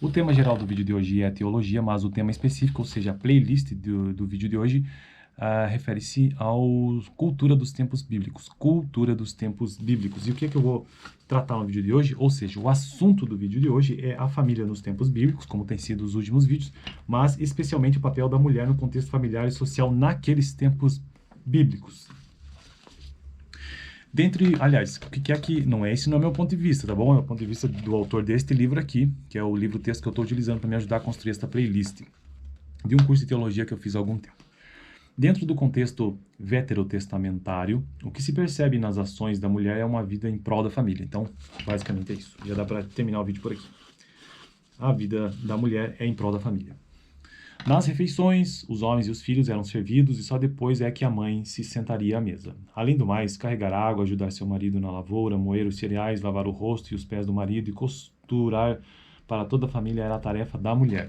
O tema geral do vídeo de hoje é a teologia, mas o tema específico, ou seja, a playlist do vídeo de hoje, refere-se à cultura dos tempos bíblicos. Cultura dos tempos bíblicos. E o que é que eu vou tratar no vídeo de hoje? Ou seja, o assunto do vídeo de hoje é a família nos tempos bíblicos, como tem sido os últimos vídeos, mas especialmente o papel da mulher no contexto familiar e social naqueles tempos bíblicos. Aliás, o que é que... Esse não é meu ponto de vista, tá bom? É o ponto de vista do autor deste livro aqui, que é o livro-texto que eu estou utilizando para me ajudar a construir esta playlist de um curso de teologia que eu fiz há algum tempo. Dentro do contexto veterotestamentário, o que se percebe nas ações da mulher é uma vida em prol da família. Então, basicamente é isso. Já dá para terminar o vídeo por aqui. A vida da mulher é em prol da família. Nas refeições, os homens e os filhos eram servidos e só depois é que a mãe se sentaria à mesa. Além do mais, carregar água, ajudar seu marido na lavoura, moer os cereais, lavar o rosto e os pés do marido e costurar para toda a família era a tarefa da mulher.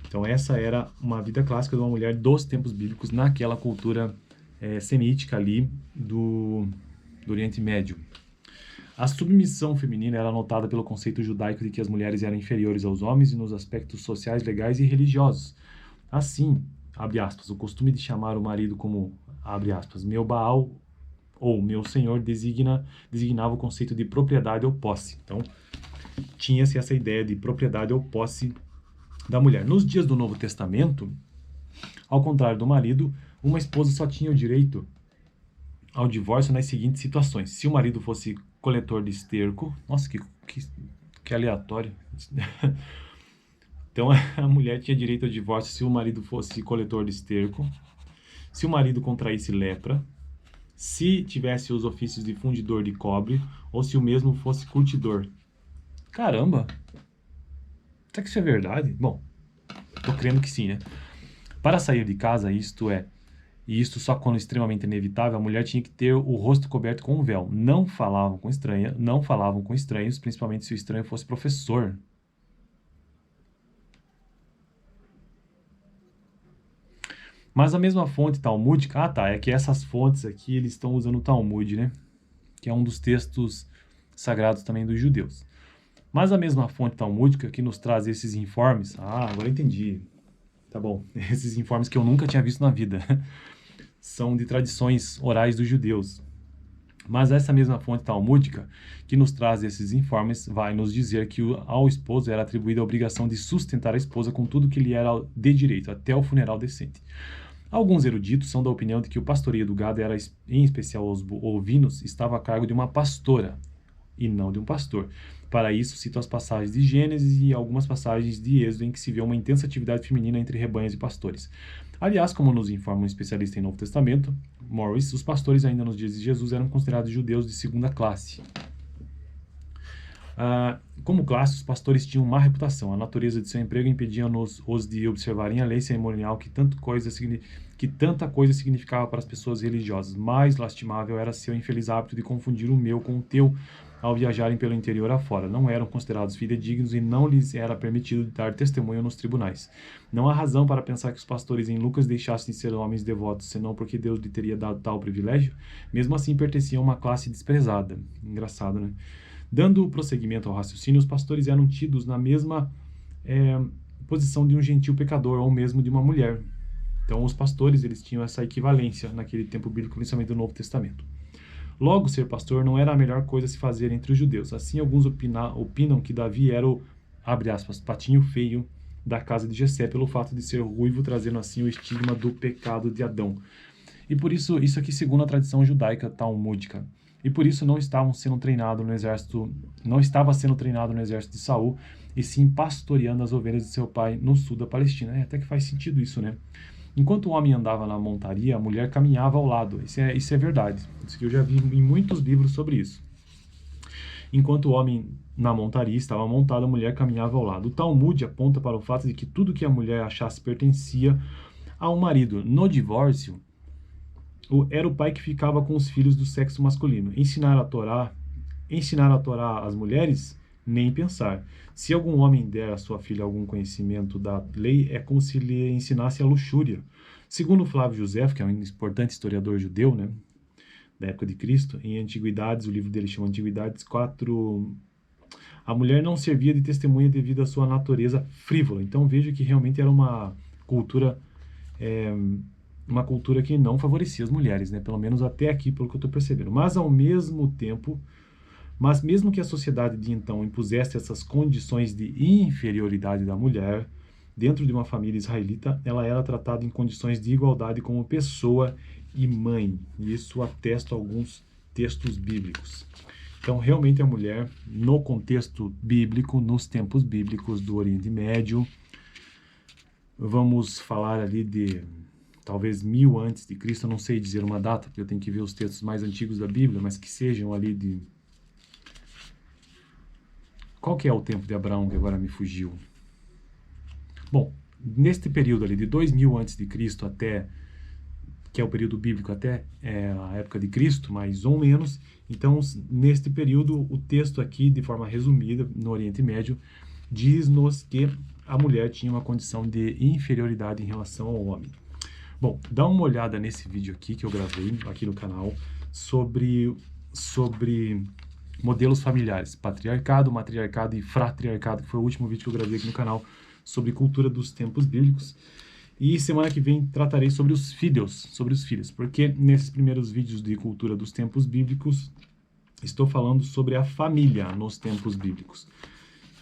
Então essa era uma vida clássica de uma mulher dos tempos bíblicos naquela cultura semítica ali do Oriente Médio. A submissão feminina era notada pelo conceito judaico de que as mulheres eram inferiores aos homens nos aspectos sociais, legais e religiosos. Assim, abre aspas, o costume de chamar o marido como, abre aspas, meu Baal ou meu senhor designava o conceito de propriedade ou posse. Então, tinha-se essa ideia de propriedade ou posse da mulher. Nos dias do Novo Testamento, ao contrário do marido, uma esposa só tinha o direito ao divórcio nas seguintes situações. Se o marido fosse coletor de esterco... Nossa, que aleatório. Então, a mulher tinha direito ao divórcio se o marido fosse coletor de esterco, se o marido contraísse lepra, se tivesse os ofícios de fundidor de cobre, ou se o mesmo fosse curtidor. Caramba! Será que isso é verdade? Bom, tô crendo que sim, né? Para sair de casa, e isto só quando extremamente inevitável, a mulher tinha que ter o rosto coberto com um véu. Não falavam com estranhos, principalmente se o estranho fosse professor. Mas a mesma fonte talmúdica... é que essas fontes aqui, eles estão usando o Talmud, né? Que é um dos textos sagrados também dos judeus. Mas a mesma fonte talmúdica que nos traz esses informes... agora eu entendi. Tá bom. Esses informes que eu nunca tinha visto na vida. São de tradições orais dos judeus. Mas essa mesma fonte talmúdica que nos traz esses informes vai nos dizer que ao esposo era atribuída a obrigação de sustentar a esposa com tudo que lhe era de direito, até o funeral decente. Alguns eruditos são da opinião de que o pastoreio do gado, em especial os ovinos, estava a cargo de uma pastora e não de um pastor. Para isso, cito as passagens de Gênesis e algumas passagens de Êxodo em que se vê uma intensa atividade feminina entre rebanhos e pastores. Aliás, como nos informa um especialista em Novo Testamento, Morris, os pastores ainda nos dias de Jesus eram considerados judeus de segunda classe. Como classe, os pastores tinham má reputação. A natureza de seu emprego impedia-os de observarem a lei cerimonial que tanta coisa significava para as pessoas religiosas. Mais lastimável era seu infeliz hábito de confundir o meu com o teu ao viajarem pelo interior afora. Não eram considerados fidedignos e não lhes era permitido dar testemunho nos tribunais. Não há razão para pensar que os pastores em Lucas deixassem de ser homens devotos, senão porque Deus lhe teria dado tal privilégio. Mesmo assim, pertenciam a uma classe desprezada. Engraçado, né? Dando prosseguimento ao raciocínio, os pastores eram tidos na mesma posição de um gentil pecador ou mesmo de uma mulher. Então, os pastores eles tinham essa equivalência naquele tempo bíblico, principalmente do Novo Testamento. Logo, ser pastor não era a melhor coisa a se fazer entre os judeus. Assim, alguns opinam que Davi era o, abre aspas, patinho feio da casa de Jessé, pelo fato de ser ruivo, trazendo assim o estigma do pecado de Adão. E por isso aqui segundo a tradição judaica talmúdica. E por isso não estava sendo treinado no exército de Saul, e sim pastoreando as ovelhas de seu pai no sul da Palestina. Até que faz sentido isso, né? Enquanto o homem andava na montaria, a mulher caminhava ao lado. Isso é verdade. Isso que eu já vi em muitos livros sobre isso. Enquanto o homem na montaria estava montado, a mulher caminhava ao lado. O Talmud aponta para o fato de que tudo que a mulher achasse pertencia ao marido. No divórcio, era o pai que ficava com os filhos do sexo masculino. Ensinar a Torá às mulheres, nem pensar. Se algum homem der à sua filha algum conhecimento da lei, é como se lhe ensinasse a luxúria. Segundo Flávio Josefo, que é um importante historiador judeu, né, da época de Cristo, em Antiguidades, o livro dele chama Antiguidades 4... A mulher não servia de testemunha devido à sua natureza frívola. Então vejo que realmente era cultura, é, uma cultura que não favorecia as mulheres, né? Pelo menos até aqui, pelo que eu estou percebendo. Mas mesmo que a sociedade de então impusesse essas condições de inferioridade da mulher, dentro de uma família israelita, ela era tratada em condições de igualdade como pessoa e mãe. E isso atesta alguns textos bíblicos. Então, realmente a mulher, no contexto bíblico, nos tempos bíblicos do Oriente Médio, vamos falar ali de talvez 1000 antes de Cristo, eu não sei dizer uma data, porque eu tenho que ver os textos mais antigos da Bíblia, mas que sejam ali de... Qual que é o tempo de Abraão que agora me fugiu? Bom, neste período ali de 2000 antes de Cristo até, que é o período bíblico até a época de Cristo, mais ou menos, então neste período o texto aqui, de forma resumida, no Oriente Médio, diz-nos que a mulher tinha uma condição de inferioridade em relação ao homem. Bom, dá uma olhada nesse vídeo aqui que eu gravei aqui no canal sobre modelos familiares, patriarcado, matriarcado e fratriarcado, que foi o último vídeo que eu gravei aqui no canal sobre cultura dos tempos bíblicos. E semana que vem tratarei sobre os filhos, porque nesses primeiros vídeos de cultura dos tempos bíblicos estou falando sobre a família nos tempos bíblicos.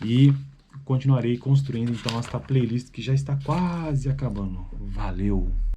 E continuarei construindo então esta playlist que já está quase acabando. Valeu!